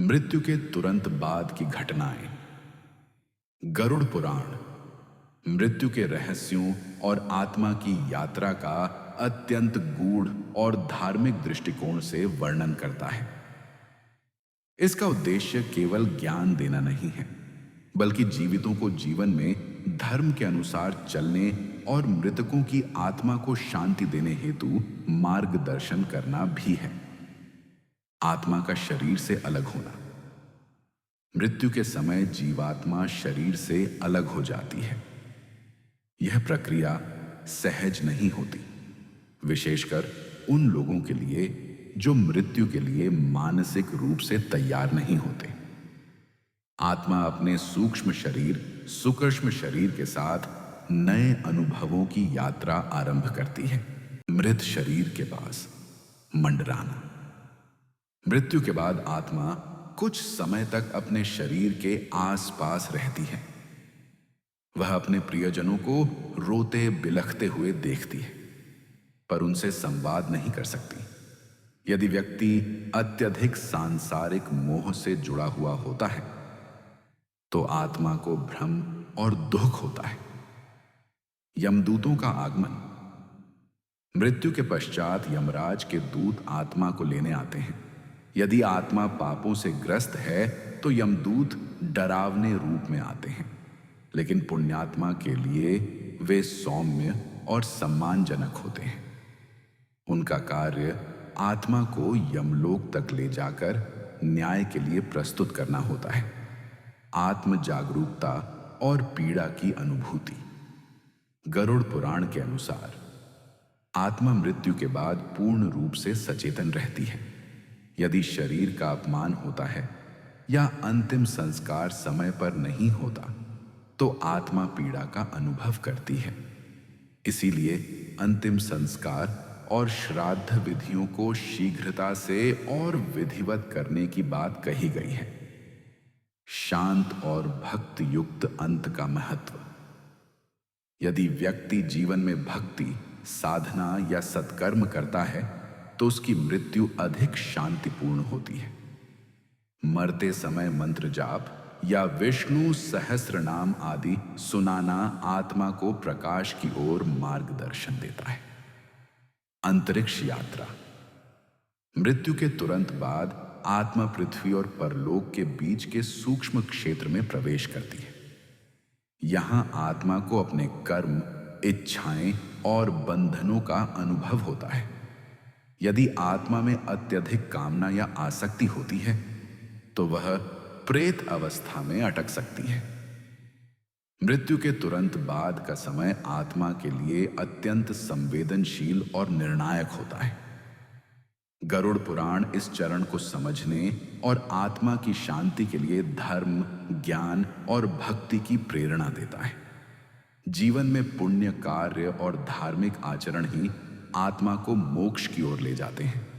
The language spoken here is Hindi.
मृत्यु के तुरंत बाद की घटनाएं। गरुड़ पुराण मृत्यु के रहस्यों और आत्मा की यात्रा का अत्यंत गूढ़ और धार्मिक दृष्टिकोण से वर्णन करता है। इसका उद्देश्य केवल ज्ञान देना नहीं है, बल्कि जीवितों को जीवन में धर्म के अनुसार चलने और मृतकों की आत्मा को शांति देने हेतु मार्गदर्शन करना भी है। आत्मा का शरीर से अलग होना। मृत्यु के समय जीवात्मा शरीर से अलग हो जाती है। यह प्रक्रिया सहज नहीं होती, विशेषकर उन लोगों के लिए जो मृत्यु के लिए मानसिक रूप से तैयार नहीं होते। आत्मा अपने सूक्ष्म शरीर सुकृष्म शरीर के साथ नए अनुभवों की यात्रा आरंभ करती है। मृत शरीर के पास मंडराना। मृत्यु के बाद आत्मा कुछ समय तक अपने शरीर के आसपास रहती है। वह अपने प्रियजनों को रोते बिलखते हुए देखती है, पर उनसे संवाद नहीं कर सकती। यदि व्यक्ति अत्यधिक सांसारिक मोह से जुड़ा हुआ होता है तो आत्मा को भ्रम और दुख होता है। यमदूतों का आगमन। मृत्यु के पश्चात यमराज के दूत आत्मा को लेने आते हैं। यदि आत्मा पापों से ग्रस्त है तो यमदूत डरावने रूप में आते हैं, लेकिन पुण्यात्मा के लिए वे सौम्य और सम्मानजनक होते हैं। उनका कार्य आत्मा को यमलोक तक ले जाकर न्याय के लिए प्रस्तुत करना होता है। आत्म जागरूकता और पीड़ा की अनुभूति। गरुड़ पुराण के अनुसार आत्मा मृत्यु के बाद पूर्ण रूप से सचेतन रहती है। यदि शरीर का अपमान होता है या अंतिम संस्कार समय पर नहीं होता तो आत्मा पीड़ा का अनुभव करती है। इसीलिए अंतिम संस्कार और श्राद्ध विधियों को शीघ्रता से और विधिवत करने की बात कही गई है। शांत और भक्ति युक्त अंत का महत्व। यदि व्यक्ति जीवन में भक्ति, साधना या सत्कर्म करता है तो उसकी मृत्यु अधिक शांतिपूर्ण होती है। मरते समय मंत्र जाप या विष्णु सहस्त्र नाम आदि सुनाना आत्मा को प्रकाश की ओर मार्गदर्शन देता है। अंतरिक्ष यात्रा। मृत्यु के तुरंत बाद आत्मा पृथ्वी और परलोक के बीच के सूक्ष्म क्षेत्र में प्रवेश करती है। यहां आत्मा को अपने कर्म, इच्छाएं और बंधनों का अनुभव होता है। यदि आत्मा में अत्यधिक कामना या आसक्ति होती है तो वह प्रेत अवस्था में अटक सकती है। मृत्यु के तुरंत बाद का समय आत्मा के लिए अत्यंत संवेदनशील और निर्णायक होता है। गरुड़ पुराण इस चरण को समझने और आत्मा की शांति के लिए धर्म, ज्ञान और भक्ति की प्रेरणा देता है। जीवन में पुण्य कार्य और धार्मिक आचरण ही आत्मा को मोक्ष की ओर ले जाते हैं।